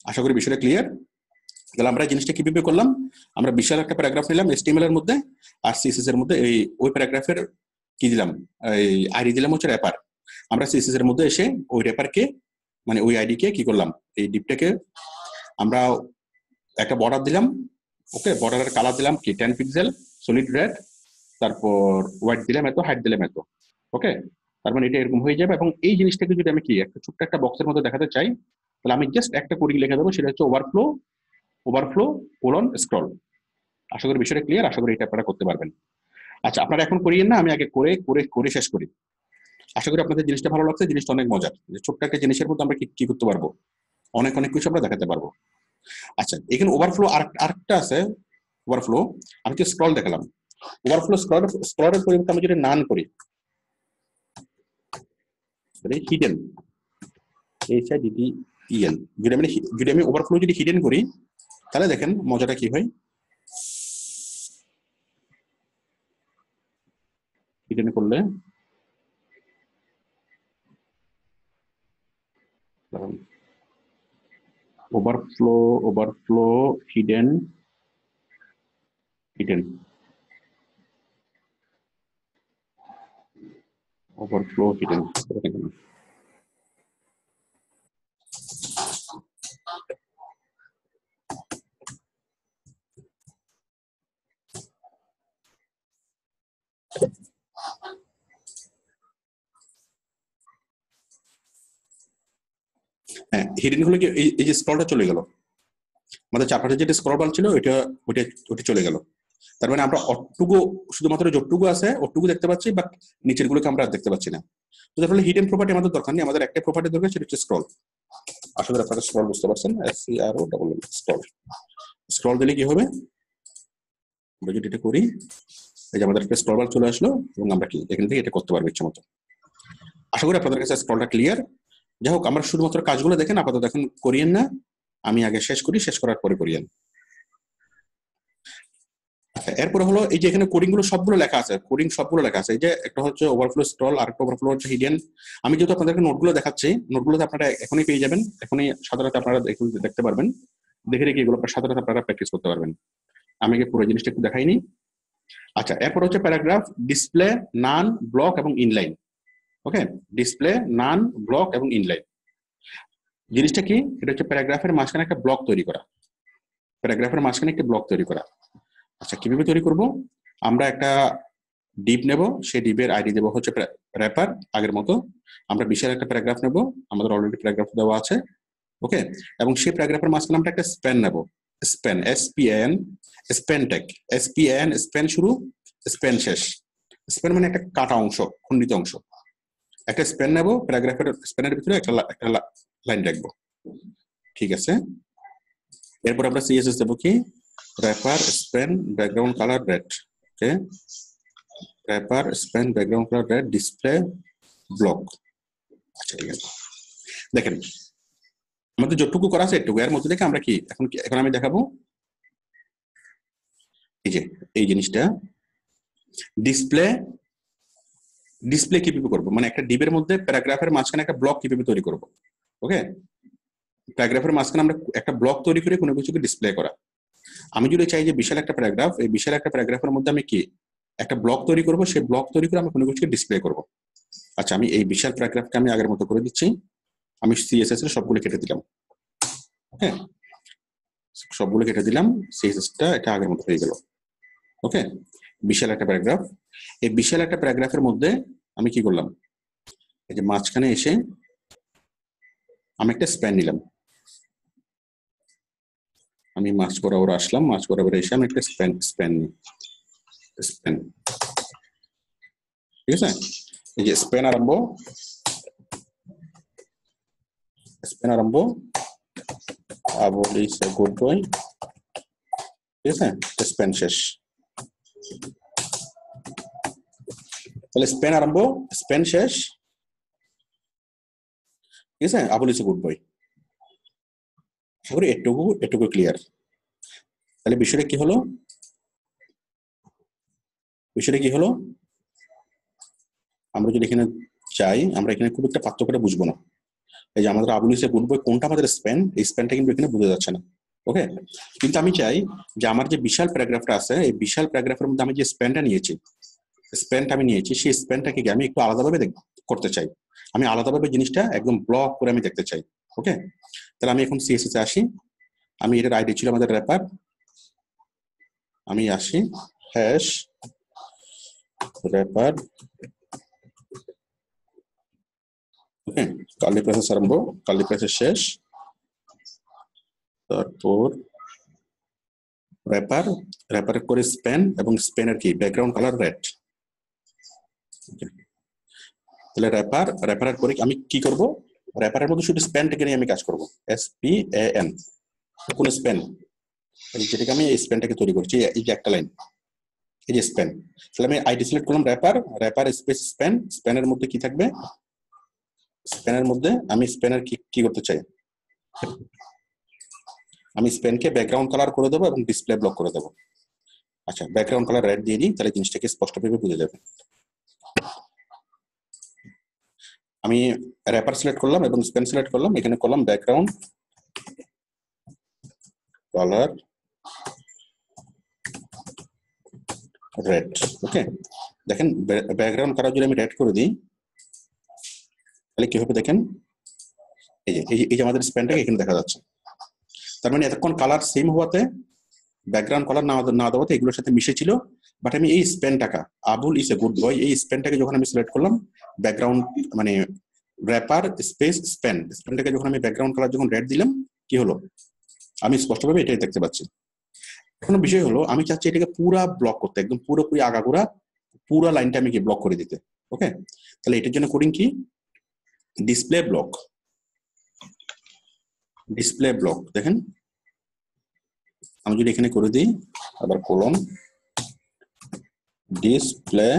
আশা করি বিষয়টা ক্লিয়ার। তাহলে আমরা জিনিসটা কিভাবে করলাম, আমরা বিশাল একটা প্যারাগ্রাফ নিলাম HTML এর মধ্যে, আর CSS এর মধ্যে ওই প্যারাগ্রাফের কি দিলাম, এই আইডি দিলাম হচ্ছে র্যাপার। আমরা CSS এর মধ্যে এসে ওই র্যাপারকে, মানে ওই আইডি কে কি করলাম, এই ডিপটাকে আমরা একটা বর্ডার দিলাম, ওকে, বর্ডারের কালার দিলাম কি 10 পিক্সেল সলিড রেড, তারপর হোয়াইট দিলাম এত, হাইট দিলাম এত, ওকে। তার মানে এটা এরকম হয়ে যাবে। এবং এই জিনিসটাকে যদি আমি কি একটা ছোট্ট একটা বক্সের মধ্যে দেখাতে চাই, তাহলে আমি জাস্ট একটা কোডিং লিখে দেবো, সেটা হচ্ছে ওভারফ্লো কোলন স্ক্রল। আশা করি বিষয়টা ক্লিয়ার, আশা করি এটা আপনারা করতে পারবেন। আচ্ছা, আপনারা এখন করিয়েন না, আমি আগে করে শেষ করি। আশা করি আপনাদের জিনিসটা ভালো লাগছে, জিনিসটা অনেক মজার, যে ছোট্ট একটা জিনিসের মধ্যে আমরা কি করতে পারবো, অনেক কিছু আমরা দেখাতে পারবো। আচ্ছা, এখানে ওভারফ্লো আরেকটা আছে, ওভারফ্লো আমি কি স্ক্রল দেখালাম, ওভারফ্লো স্ক্রলের পরিবর্তে আমি যদি নান করি, হিডেন, HIDDEN, যদি আমি ওভারফ্লো যদি হিডেন করি, তাহলে দেখেন মজাটা কি হয়। হিডেন করলে ওভারফ্লো হিডেন ওভারফ্লো হিডেন। হ্যাঁ, হিডেন হলে কি এই যে স্ক্রলটা চলে গেল, আমাদের চারপাশে যেটা স্ক্রল বার ছিল ওটা চলে গেল। তার মানে আমরা শুধুমাত্র যতটুকু আছে ওটুকু দেখতে পাচ্ছি, বাট নিচের গুলোকে আমরা দেখতে পাচ্ছি না। তো তার ফলে হিডেন প্রপার্টি আমাদের দরকার নেই, আমাদের একটা প্রপার্টি দরকার, সেটা হচ্ছে স্ক্রল। আশা করি আপনারা স্ক্রল বুঝতে পারছেন, স্ক্রল দিলে কি হবে, আমরা যদি এটা করি, এই যে আমাদের একটা স্ক্রল বার চলে আসলো, এবং আমরা কি এখান থেকে এটা করতে পারবো ইচ্ছা মতো। আশা করি আপনাদের কাছে স্ক্রলটা ক্লিয়ার। যাই হোক, আমরা শুধুমাত্র কাজগুলো দেখেন, আপাতত এখন করিয়েন না, আমি আগে শেষ করি, শেষ করার পরে করিয়েন। এরপরে হলো এই যে এখানে কোডিং গুলো সবগুলো লেখা আছে, এই যে একটা হচ্ছে ওভারফ্লো স্ক্রল, আর একটা ওভারফ্লো হচ্ছে হিডেন। আমি যেহেতু আপনাদেরকে নোটগুলো দেখাচ্ছি, নোটগুলোতে আপনারা এখনই পেয়ে যাবেন, এখনই সাধারণত আপনারা দেখতে পারবেন, দেখে রেখে এগুলো সাধারণত আপনারা প্র্যাকটিস করতে পারবেন। আমি পুরো জিনিসটা একটু দেখাইনি। আচ্ছা, এরপর হচ্ছে প্যারাগ্রাফ, ডিসপ্লে, নান, ব্লক এবং ইনলাইন। ওকে, ডিসপ্লে, নান, ব্লক এবং ইনলাইন জিনিসটা কি, এটা হচ্ছে প্যারাগ্রাফের মাঝখানে একটা ব্লক তৈরি করা, আচ্ছা, কিভাবে তৈরি করব, আমরা একটা ডিপ নেব, সেই ডিপের আইডি দেবো হচ্ছে র্যাপার, আগের মতো। আমরা বিশাল একটা প্যারাগ্রাফ নেব, আমাদের অলরেডি প্যারাগ্রাফ দেওয়া আছে, ওকে। এবং সেই প্যারাগ্রাফের মাঝখানে আমরা একটা স্প্যান নেব, স্প্যান, স্প্যান ট্যাগ, স্প্যান শুরু, স্প্যান শেষ। স্প্যান মানে একটা কাটা অংশ, খণ্ডিত অংশ। একটা স্প্যান নেব, প্যারাগ্রাফের স্প্যানের ভিতরে একটা লাইন রাখবো, ঠিক আছে। এরপর আমরা CSS দেবো কি, wrapper span background colour red, okay, wrapper span background colour red, display, block. আচ্ছা, ঠিক আছে। দেখেন আমাদের যতটুকু করা আছে এটুকু, এর মধ্যে থেকে আমরা কি এখন আমি দেখাবো, এই যে এই জিনিসটা ডিসপ্লে কিভাবে করবো, মানে একটা ডিবের মধ্যে প্যারাগ্রাফের মাঝখানে একটা ব্লক কিভাবে তৈরি করবো, ওকে। প্যারাগ্রাফের মাঝখানে আমরা একটা ব্লক তৈরি করে কোনো কিছুকে ডিসপ্লে করা। আমি যদি চাই যে বিশাল একটা প্যারাগ্রাফ, এই বিশাল একটা প্যারাগ্রাফের মধ্যে আমি কি একটা ব্লক তৈরি করবো, সেই ব্লক তৈরি করে আমি কোনো কিছুকে ডিসপ্লে করবো। আচ্ছা, আমি এই বিশাল প্যারাগ্রাফকে আমি আগের মতো করে দিচ্ছি, আমি CSS এর সবগুলো কেটে দিলাম, ওকে, সবগুলো কেটে দিলাম, CSS-টা এটা আগের মতো হয়ে গেল, ওকে। বিশাল একটা প্যারাগ্রাফ, এই বিশাল একটা প্যারাগ্রাফের মধ্যে আমি কি করলাম, এই যে মাঝখানে এসে আমি একটা স্প্যান নিলাম, আমি মাঝ বরাবর আসলাম, মাঝ বরাবর এসে আমি একটা স্প্যান নিই, স্প্যান, ঠিক আছে। এই যে স্প্যান আরম্ভ, আবুল ইজ এ গুড বয়, ঠিক আছে, স্প্যান শেষ। তাহলে স্প্যান আরম্ভ, স্প্যান শেষ, ঠিক আছে, Abul is a good boy. আশা করি এটুকু ক্লিয়ার। তাহলে বিষয়টা কি হলো, আমরা যদি এখানে চাই, আমরা এখানে খুব একটা পার্থক্যটা বুঝবো না। এই যে আমাদের আবুল ইজ এ গুড বয় কোনটা আমাদের স্প্যান, এই স্প্যানটা কিন্তু এখানে বোঝা যাচ্ছে না। ওকে, কিন্তু আমি চাই যে আমার যে বিশাল প্যারাগ্রাফটা আছে, এই বিশাল প্যারাগ্রাফের মধ্যে আমি যে স্প্যানটা নিয়েছি, সেই স্প্যানটাকে আমি একটু আলাদাভাবে করতে চাই। আমি আলাদাভাবে জিনিসটা একদম ব্লক করে আমি দেখতে চাই। ওকে, তাহলে আমি এখন সিএসএস এ আসি, আমি এটার আইডি ছিল আমাদের র্যাপার, আমি আসি হ্যাশ র্যাপার, ওকে, কার্লি ব্রেসেস আরম্ভ, কার্লি ব্রেসেস শেষ, তারপর র্যাপার করে স্প্যান, এবং স্প্যানের কি ব্যাকগ্রাউন্ড কালার রেড। তাহলে র্যাপারের পরে আমি কি করব, র্যাপারের মধ্যে শুধু স্প্যানটাকে নিয়ে আমি কাজ করব, SPAN, কোন স্প্যান, যেটাকে আমি এই স্প্যানটাকে তৈরি করছি, এই যে একটা লাইন, এই যে স্প্যান। তাহলে আমি আইডি সিলেক্ট করলাম র্যাপার স্পেস স্প্যান, স্প্যানের মধ্যে কি থাকবে, স্প্যানের মধ্যে আমি স্প্যানের কি করতে চাই, আমি স্প্যানকে ব্যাকগ্রাউন্ড কালার করে দেবো এবং ডিসপ্লে ব্লক করে দেবো। আচ্ছা, ব্যাকগ্রাউন্ড কালার রেড দিয়ে দিই, তাহলে জিনিসটাকে স্পষ্টভাবে বুঝে যাবে। আমি র্যাপার সিলেক্ট করলাম এবং স্প্যান সিলেক্ট করলাম, এখানে করলাম ব্যাকগ্রাউন্ড কালার রেড। ওকে, দেখেন ব্যাকগ্রাউন্ড কালার যদি আমি রেড করে দিই, তাহলে কি হবে দেখেন, এই যে আমাদের স্প্যানটাকে এখানে দেখা যাচ্ছে। তার মানে এতক্ষণ কালার সেম হওয়াতে, ব্যাকগ্রাউন্ড কালার না দেওয়াতে এগুলোর সাথে মিশে ছিল, বাট আমি এই স্প্যানটাকে, Abul is a good boy, এই স্প্যানটাকে যখন আমি সিলেক্ট করলাম, ব্যাকগ্রাউন্ড মানে র্যাপার স্পেস স্প্যানটাকে যখন আমি ব্যাকগ্রাউন্ড কালার যখন রেড দিলাম, কি হলো, আমি স্পষ্টভাবে এটাই দেখতে পাচ্ছি। এখন বিষয় হলো, আমি চাচ্ছি এটাকে পুরা ব্লক করতে, একদম পুরোপুরি আগাগোড়া পুরো লাইনটা আমি কি ব্লক করে দিতে। ওকে, তাহলে এটার জন্য কোডিং কি, ডিসপ্লে ব্লক। দেখেন আমি যদি এখানে করে দিই, আবার কলম ডিসপ্লে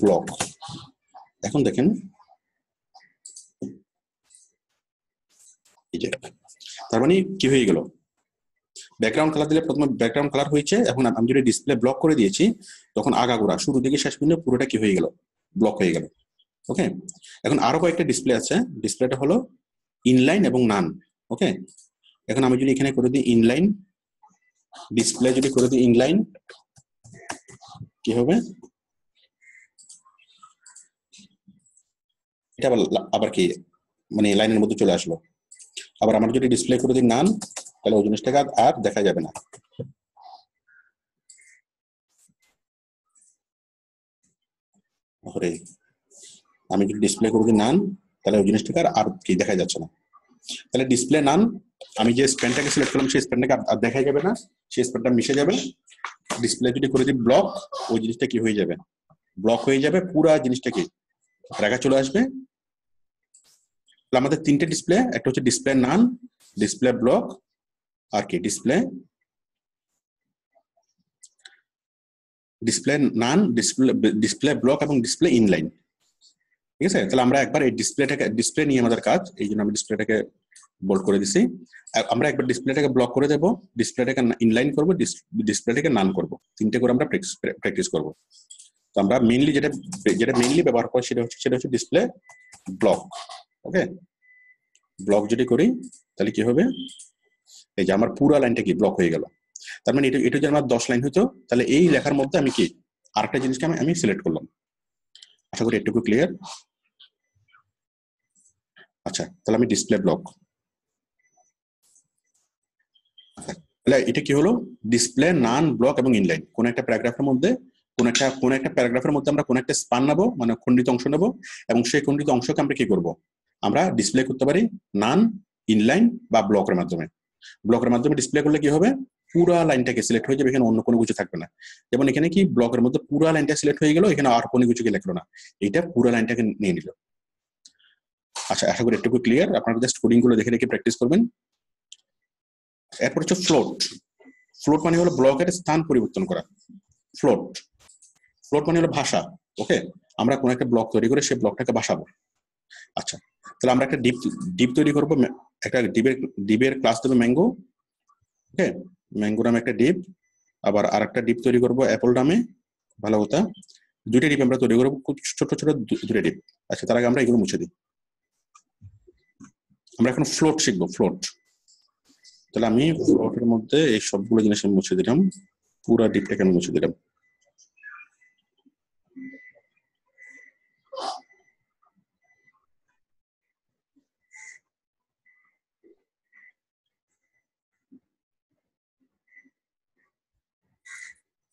ব্লক, এখন দেখেন এই যে, তার মানে কি হয়ে গেল, ব্যাকগ্রাউন্ড কালার দিলে প্রথমে ব্যাকগ্রাউন্ড কালার হয়েছে, এখন আমি যদি ডিসপ্লে ব্লক করে দিয়েছি, তখন আগাগোড়া শুরু থেকে শেষ পর্যন্ত পুরোটা কি হয়ে গেল, ব্লক হয়ে গেল। ওকে, এখন আরো কয়েকটা ডিসপ্লে আছে, ডিসপ্লেটা হলো ইনলাইন এবং নান। ওকে, এখন আমি যদি এখানে করে দিই ইনলাইন ডিসপ্লে, যদি করে দিই ইনলাইন, কি হবে, এটা আবার কি মানে লাইনের মধ্যে চলে আসলো। আবার আমার যদি ডিসপ্লে করে দিই নান, তাহলে ওই জিনিসটাকে আর দেখা যাবে না। আমি যদি ডিসপ্লে করে দিই নান, তাহলে ওই জিনিসটাকে আর কি দেখা যাচ্ছে না। তাহলে ডিসপ্লে নান, আমি যে স্প্যানটাকে সিলেক্ট করলাম সেই স্প্যানটাকে আর দেখা যাবে না, সেই স্প্যানটা মিশে যাবে। ডিসপ্লে যদি করে দিই ব্লক, ওই জিনিসটা কি হয়ে যাবে, ব্লক হয়ে যাবে, পুরো জিনিসটা কি রেখা চলে আসবে। আমাদের তিনটে ডিসপ্লে, একটা হচ্ছে ডিসপ্লে নান, ডিসপ্লে ব্লক, আর কি ডিসপ্লে নান, ডিসপ্লে ব্লক এবং ডিসপ্লে ইনলাইন। ঠিক আছে, তাহলে আমরা একবার এই ডিসপ্লে নিয়ে আমাদের কাজ, এই জন্য আমি ডিসপ্লেটাকে বোল্ড করে দিছি। আমরা একবার ডিসপ্লেটাকে ব্লক করে দেবো, ডিসপ্লেটাকে ইনলাইন করবো, ডিসপ্লেটাকে নান করবো, তিনটে করে আমরা প্র্যাকটিস করবো। তো আমরা মেইনলি যেটা মেইনলি ব্যবহার করি সেটা হচ্ছে ডিসপ্লে ব্লক। ওকে, ব্লক যদি করি তাহলে কি হবে, এই যে আমার পুরো লাইনটা কি ব্লক হয়ে গেল। তার মানে এটা যদি আমার 10 লাইন হতো, তাহলে এই লেখার মধ্যে আমি কি আরেকটা জিনিসকে আমি সিলেক্ট করলাম। আশা করি এটুকু ক্লিয়ার। আচ্ছা, তাহলে আমি ডিসপ্লে ব্লক, তাহলে এটা কি হলো, ডিসপ্লে নান ব্লক এবং ইনলাইন, কোন একটা প্যারাগ্রাফের মধ্যে কোন একটা প্যারাগ্রাফের মধ্যে আমরা কোন একটা স্পান নেবো, মানে খণ্ডিত অংশ নেবো, এবং সেই খণ্ডিত অংশকে আমরা কি করব, আমরা ডিসপ্লে করতে পারি নান, ইনলাইন বা ব্লকের মাধ্যমে। ব্লকের মাধ্যমে ডিসপ্লে করলে কি হবে, পুরা লাইনটাকে সিলেক্ট হয়ে যাবে, এখানে অন্য কোনো কিছু থাকবে না। যেমন এখানে কি ব্লকের মধ্যে পুরা লাইনটা সিলেক্ট হয়ে গেল, এখানে আর কোনো কিছু লিখলো না, এটা পুরা লাইনটাকে নিয়ে নিল। আচ্ছা, আশা করি একটু ক্লিয়ার। আপনারা জাস্ট কোডিং গুলো দেখে দেখে প্র্যাকটিস করবেন। এরপর হচ্ছে ফ্লোট। ফ্লোট মানে হলো ব্লকের স্থান পরিবর্তন করা। ফ্লোট ফ্লোট মানে হলো ভাষা। ওকে, আমরা কোন একটা ব্লক তৈরি করে সেই ব্লকটাকে ভাষাবো। আচ্ছা, তাহলে আমরা একটা ডিপ তৈরি করবো, একটা ডিপের ক্লাস দেবে ম্যাঙ্গো। ওকে, ম্যাঙ্গো নামে একটা ডিপ, আবার আর একটা ডিপ তৈরি করবো অ্যাপল নামে। ভালো কথা, দুইটা ডিপ আমরা তৈরি করবো, খুব ছোট ছোট দুটো ডিপ। আচ্ছা, তার আগে আমরা এগুলো মুছে দিই। আমরা এখন ফ্লোট শিখবো, ফ্লোট। তাহলে আমি ফ্লোটের মধ্যে এই সবগুলো জিনিস আমি মুছে দিলাম, পুরা ডিপটাকে আমি মুছে দিলাম।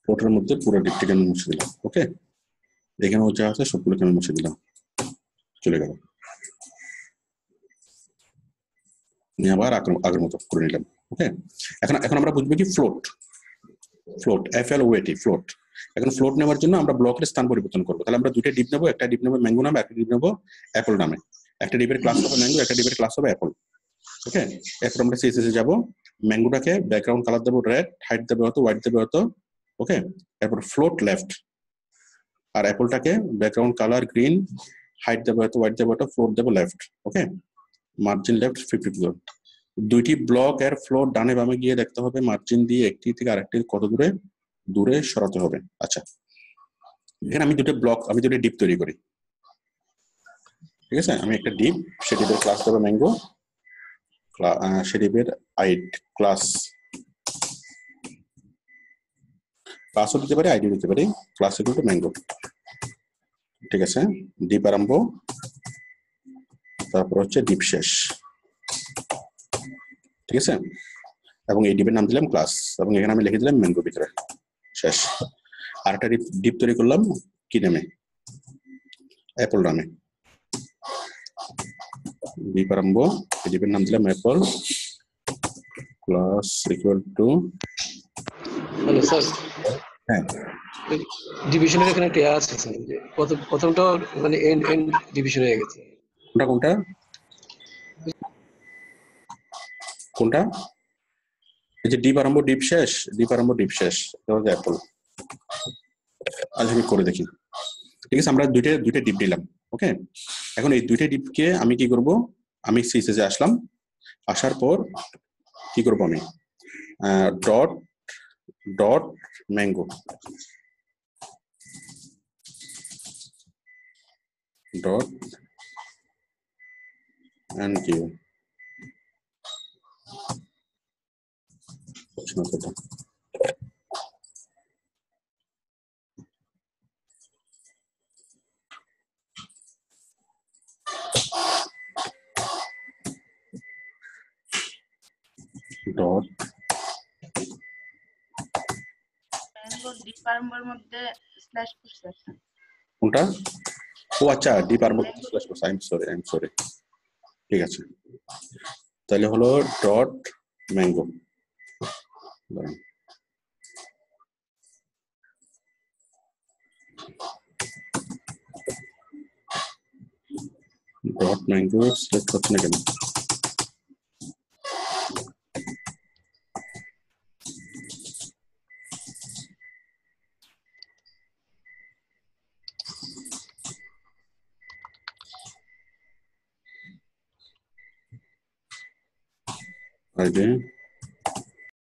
ফ্লোটের মধ্যে পুরো ডিপটাকে আমি মুছে দিলাম। ওকে, এখানেও যা আছে সবগুলোকে আমি মুছে দিলাম, চলে গেল। আবার আগের মতো করে নিলাম। ওকে, এখন আমরা বুঝবো কি ফ্লোট। Float, FLOAT, float. এখন ফ্লোট নেওয়ার জন্য আমরা ব্লকের স্থান পরিবর্তন করবো। তাহলে আমরা দুইটা ডিপ নেবো, একটা ডিপ নেবো ম্যাঙ্গো নামে, একটা ডিপ নেবো অ্যাপল নামে। একটা ডিপের ক্লাস হবে ম্যাঙ্গো, একটা ডিপের ক্লাস হবে অ্যাপল। ওকে, এরপর আমরা CSS এ যাবো, ম্যাঙ্গোটাকে ব্যাকগ্রাউন্ড কালার দেবো রেড, হাইট দেবে হতো, হোয়াইট দেবে হতো। ওকে, এরপর ফ্লোট লেফট, আর অ্যাপলটাকে ব্যাকগ্রাউন্ড কালার গ্রিন, হাইট দেবে হতো, হোয়াইট দেবে হতো, ফ্লোট দেবো লেফট। ওকে, মার্জিন লেফট 52। দুইটি ব্লক এর ফ্লোট ডানে বামে গিয়ে দেখতে হবে মার্জিন দিয়ে একটি থেকে আরেকটি কত দূরে সরাতে হবে। আচ্ছা, এখানে আমি দুটো ডিপ তৈরি করি। ঠিক আছে, আমি একটা ডিপ, সে ডিপের ক্লাস দেবো ম্যাঙ্গো, সে ডিপের ক্লাসও দিতে পারি, আইডি দিতে পারি, ক্লাস ইকুয়াল টু ম্যাঙ্গো। ঠিক আছে, ডিপ আরম্ভ, তারপর হচ্ছে ডিপ শেষ। ঠিক আছে, এবং এই ডিপের নাম দিলাম ক্লাস, এবং এখানে আমি লিখে দিলাম ম্যাঙ্গো ভিতরে শেষ। আর একটা ডিপ তৈরি করলাম কি নামে, অ্যাপল নামে। ডিপ আরম্ভ, এই ডিপের নাম দিলাম Apple, class equal to. Hello sir, হ্যাঁ, ডিভিশনের এখানে একটা আছে স্যার, যে প্রথমটা মানে এন্ড ডিভিশন হয়ে গেছে। কোনটা কোনটা? এই যে ডিপ আরম্ভ ডিপ শেষ, ডিপ আরম্ভ ডিপ শেষ, এটা হচ্ছে অ্যাপল। আজ আমি করে দেখি। ঠিক আছে, আমরা দুইটা ডিপ নিলাম। ওকে, এখন এই দুইটা ডিপকে আমি কি করব, আমি CSS এ আসলাম, আসার পর কি করব, আমি dot mango dot and give dot ডিপার্টমেন্টের মধ্যে স্ল্যাশ করছে। কোনটা? ও আচ্ছা, ডিপার্টমেন্ট স্ল্যাশ করছে, আই এম সরি। ঠিক আছে, তাহলে হলো dot mango. Dot mango select হচ্ছে না কেন? আইডি